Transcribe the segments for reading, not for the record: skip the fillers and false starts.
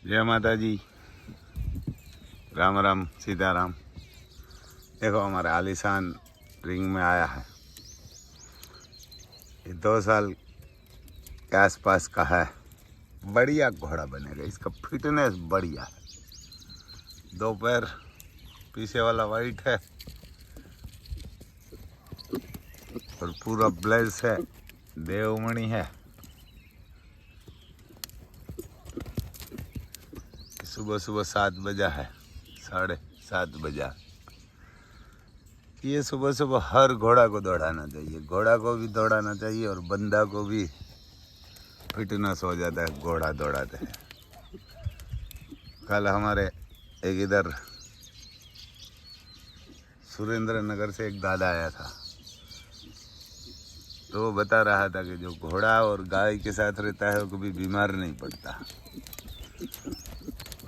जय माता जी, राम राम सीताराम। देखो हमारे आलीशान रिंग में आया है। ये 2 साल के आसपास का है। बढ़िया घोड़ा बनेगा, इसका फिटनेस बढ़िया है। 2 पैर, पीछे वाला वाइट है और पूरा ब्लेज है, देवमणि है। सुबह सुबह 7 बजा है, 7:30 बजा। ये सुबह सुबह हर घोड़ा को दौड़ाना चाहिए, घोड़ा को भी दौड़ाना चाहिए और बंदा को भी फिटनेस हो जाता है घोड़ा दौड़ाते हैं। कल हमारे एक इधर सुरेंद्र नगर से एक दादा आया था, तो वो बता रहा था कि जो घोड़ा और गाय के साथ रहता है वो कभी बीमार नहीं पड़ता।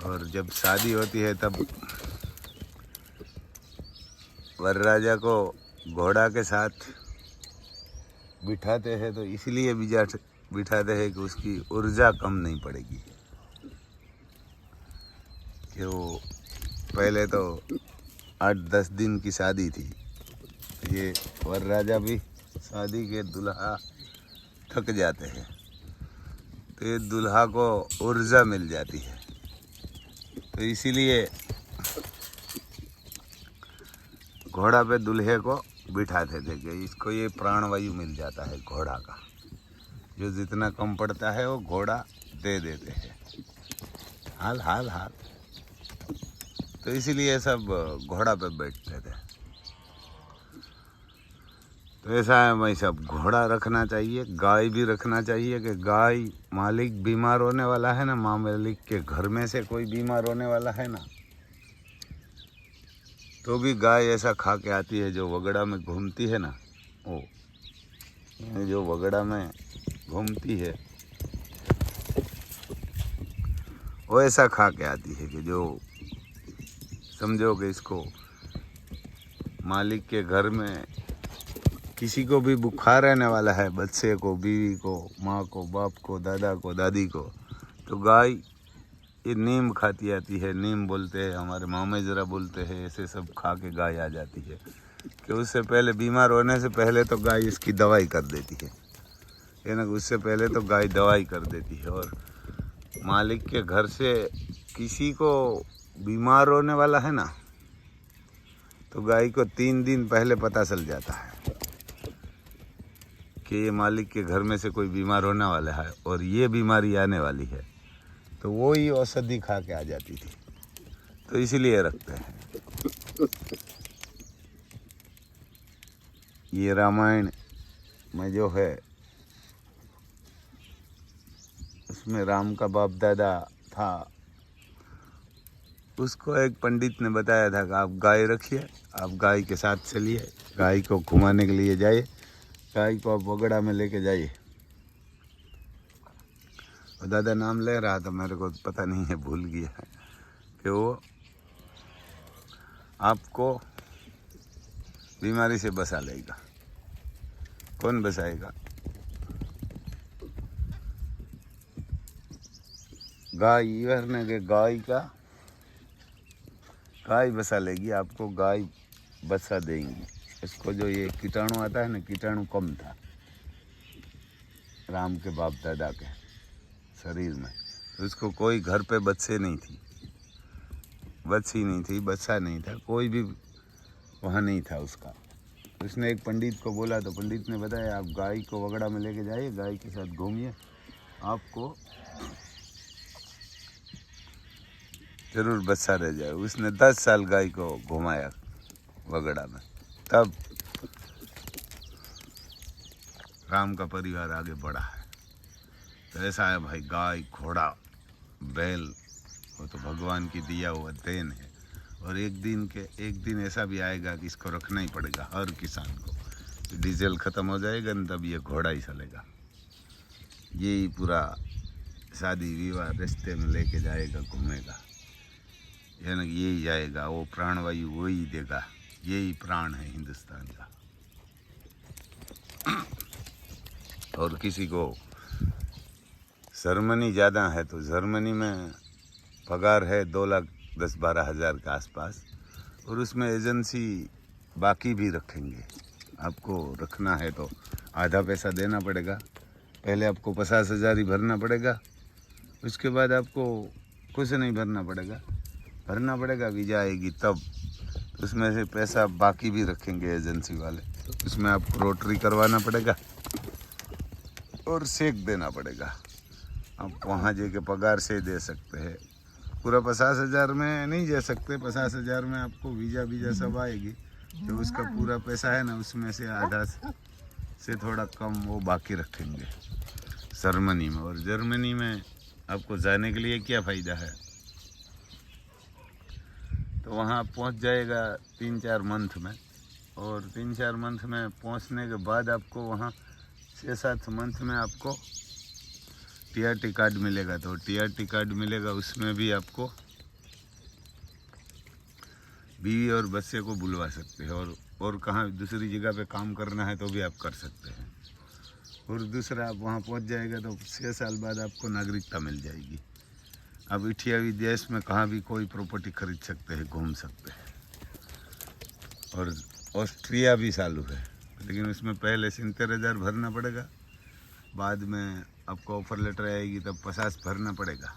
और जब शादी होती है तब वरराजा को घोड़ा के साथ बिठाते हैं, तो इसलिए बिठाते हैं कि उसकी ऊर्जा कम नहीं पड़ेगी। कि वो पहले तो 8-10 दिन की शादी थी, ये वरराजा भी शादी के दुल्हा थक जाते हैं, तो ये दुल्हा को ऊर्जा मिल जाती है। तो इसीलिए घोड़ा पे दूल्हे को बिठाते थे कि इसको ये प्राणवायु मिल जाता है घोड़ा का, जो जितना कम पड़ता है वो घोड़ा दे देते हैं। हाल हाल हाल तो इसीलिए सब घोड़ा पे बैठते थे। तो ऐसा है भाई, सब घोड़ा रखना चाहिए, गाय भी रखना चाहिए। कि गाय मालिक बीमार होने वाला है ना, मालिक के घर में से कोई बीमार होने वाला है ना, तो भी गाय ऐसा खा के आती है। जो वगड़ा में घूमती है ना, वो जो वगड़ा में घूमती है वो ऐसा खा के आती है कि जो समझो कि इसको मालिक के घर में किसी को भी बुखार रहने वाला है, बच्चे को, बीवी को, माँ को, बाप को, दादा को, दादी को, तो गाय ये नीम खाती आती है। नीम बोलते हैं, हमारे मामे जरा बोलते हैं, ऐसे सब खा के गाय आ जाती है। कि उससे पहले, बीमार होने से पहले तो गाय इसकी दवाई कर देती है ना, उससे पहले तो गाय दवाई कर देती है। और मालिक के घर से किसी को बीमार होने वाला है ना, तो गाय को 3 दिन पहले पता चल जाता है कि ये मालिक के घर में से कोई बीमार होने वाला है और ये बीमारी आने वाली है, तो वो ही औषधि खा के आ जाती थी। तो इसीलिए रखते हैं। ये रामायण में जो है, उसमें राम का बाप दादा था, उसको एक पंडित ने बताया था कि आप गाय रखिए, आप गाय के साथ चलिए, गाय को घुमाने के लिए जाइए, गाय को आप वगड़ा में लेके जाइए। और दादा नाम ले रहा था, मेरे को पता नहीं है, भूल गया है, कि वो आपको बीमारी से बचा लेगा। कौन बचाएगा? गाय। इवर ने के गाय बचा लेगी आपको, गाय बचा देंगी। इसको जो ये कीटाणु आता है ना, कीटाणु कम था राम के बाप दादा के शरीर में, तो उसको कोई घर पे बच्चे नहीं थी, बच्ची नहीं थी, बच्चा नहीं था, कोई भी वहाँ नहीं था उसका। उसने एक पंडित को बोला, तो पंडित ने बताया आप गाय को वगड़ा में लेके जाइए, गाय के साथ घूमिए, आपको जरूर बच्चा रह जाए। उसने 10 साल गाय को घुमाया वगड़ा में, तब राम का परिवार आगे बढ़ा है। तो ऐसा है भाई, गाय, घोड़ा, बैल, वो तो भगवान की दिया हुआ देन है। और एक दिन ऐसा भी आएगा कि इसको रखना ही पड़ेगा हर किसान को। डीजल ख़त्म हो जाएगा न, तब ये घोड़ा ही चलेगा। यही पूरा शादी विवाह रिश्ते में लेके जाएगा, घूमेगा, यानी यही जाएगा। वो प्राणवायु वही देगा, यही प्राण है हिंदुस्तान का। और किसी को जर्मनी ज़्यादा है, तो जर्मनी में पगार है 2,10,12,000 के आसपास, और उसमें एजेंसी बाकी भी रखेंगे। आपको रखना है तो आधा पैसा देना पड़ेगा, पहले आपको 50,000 ही भरना पड़ेगा, उसके बाद आपको कुछ नहीं भरना पड़ेगा, वीज़ा आएगी तब। उसमें से पैसा बाकी भी रखेंगे एजेंसी वाले, उसमें आपको रोटरी करवाना पड़ेगा और सेक देना पड़ेगा। आप वहाँ जाके पगार से दे सकते हैं, पूरा 50,000 में नहीं दे सकते। 50,000 में आपको वीज़ा सब आएगी, तो उसका पूरा पैसा है ना, उसमें से आधा से थोड़ा कम वो बाकी रखेंगे जर्मनी में। और जर्मनी में आपको जाने के लिए क्या फ़ायदा है, तो वहाँ पहुँच जाएगा 3-4 मंथ में, और 3-4 मंथ में पहुँचने के बाद आपको वहाँ 6-7 मंथ में आपको TRT कार्ड मिलेगा। तो TRT कार्ड मिलेगा, उसमें भी आपको बीवी और बच्चे को बुलवा सकते हैं, और कहाँ दूसरी जगह पे काम करना है तो भी आप कर सकते हैं। और दूसरा, आप वहाँ पहुँच जाएगा तो 6 साल बाद आपको नागरिकता मिल जाएगी। आप इटालियाई देश में कहाँ भी कोई प्रॉपर्टी खरीद सकते हैं, घूम सकते हैं। और ऑस्ट्रिया भी चालू है, लेकिन उसमें पहले 70,000 भरना पड़ेगा, बाद में आपको ऑफर लेटर आएगी तब 50 भरना पड़ेगा,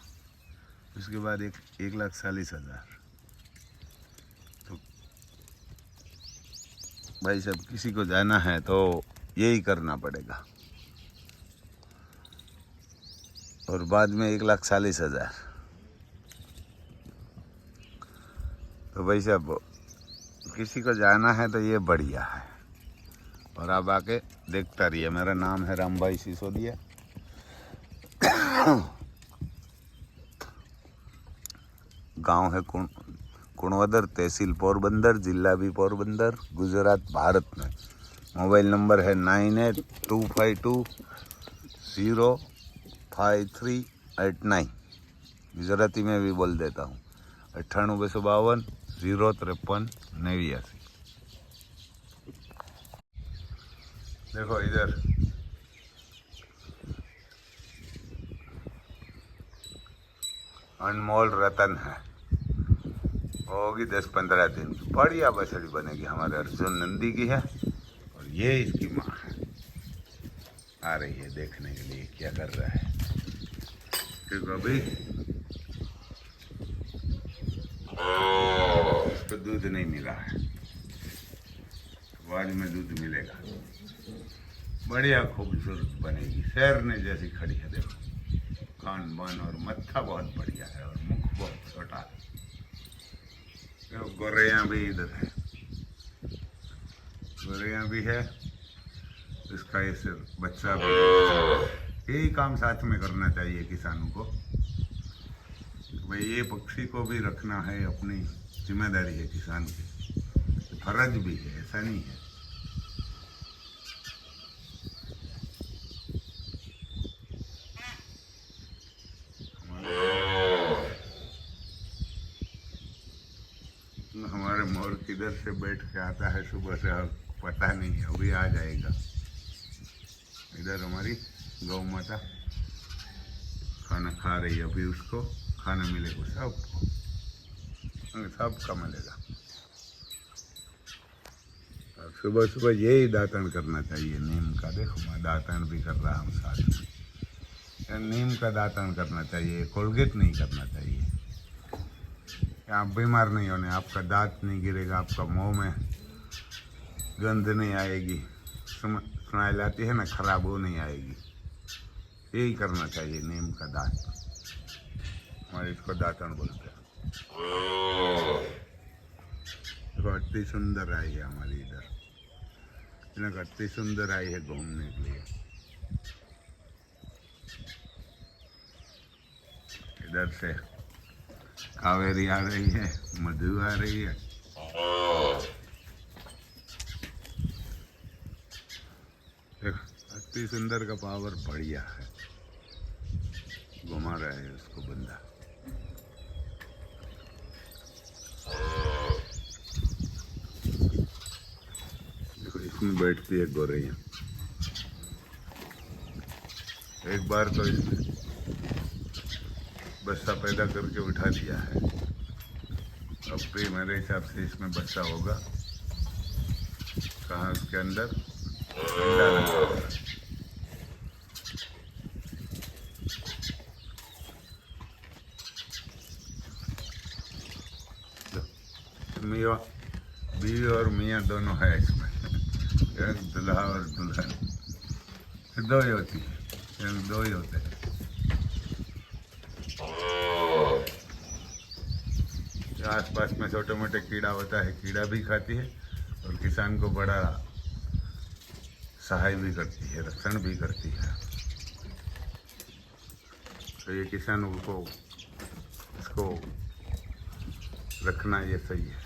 उसके बाद 1,40,000। तो भाई साहब, किसी को जाना है तो यही करना पड़ेगा, और बाद में 1,40,000। तो भाई साहब, किसी को जाना है तो ये बढ़िया है, और आप आके देखता रहिए। मेरा नाम है रामभाई सिसोदिया। गांव है कुणवदर, तहसील पोरबंदर, जिला भी पोरबंदर, गुजरात, भारत में। मोबाइल नंबर है 9825205389। गुजराती में भी बोल देता हूँ, 9852505389। देखो इधर अनमोल रतन है, होगी 10-15 दिन, बढ़िया बछड़ी बनेगी, हमारे अर्जुन नंदी की है। और ये इसकी माँ है, आ रही है देखने के लिए क्या कर रहा है। क्योंकि अभी इसको दूध नहीं मिला है, बाद में दूध मिलेगा। बढ़िया खूबसूरत बनेगी, शेरने जैसी खड़ी है। देखो, कान बान और मत्था बहुत बढ़िया है, और मुख बहुत छोटा है। गोरैया भी इधर है, गोरैया भी है, इसका ये सिर बच्चा भी है। यही काम साथ में करना चाहिए किसानों को, भाई ये पक्षी को भी रखना है, अपनी जिम्मेदारी है किसान की, फर्ज भी है, ऐसा नहीं है। हमारे मोर किधर से बैठ के आता है सुबह से, पता नहीं है, अभी आ जाएगा। इधर हमारी गौ माता खाना खा रही है, अभी उसको खाना मिलेगा, सबका मिलेगा। सुबह सुबह यही दातन करना चाहिए, नीम का। देखो मैं दातन भी कर रहा हूँ साथ में, नीम का दातन करना चाहिए, कोलगेट नहीं करना चाहिए। आप बीमार नहीं होने, आपका दांत नहीं गिरेगा, आपका मुंह में गंध नहीं आएगी, स्मेल आती है ना खराब, वो नहीं आएगी। यही करना चाहिए, नीम का दांत, हमारे इसको दातन बोलते हैं। देखो अति सुंदर आई है हमारी इधर, अति सुंदर आई है घूमने के लिए। इधर से कावेरी आ रही है, मधु आ रही है। देखो अति सुंदर का पावर बढ़िया है, घुमा रहा है उसको बंदा। देखो इसमें बैठती है गोरैया, एक बार तो इसमें बच्चा पैदा करके उठा दिया है। अब भी मेरे हिसाब से इसमें बच्चा होगा। कहाँ उसके अंदर अंडा लगा होगा। मियाँ बीवी और मियाँ दोनों है इसमें। दुल्हा और दुल्हन दो ही होती है, दो ही होते हैं। आसपास में छोटे मोटे कीड़ा होता है, कीड़ा भी खाती है और किसान को बड़ा सहाय भी करती है, रक्षण भी करती है। तो ये किसानों को इसको रखना ये सही है।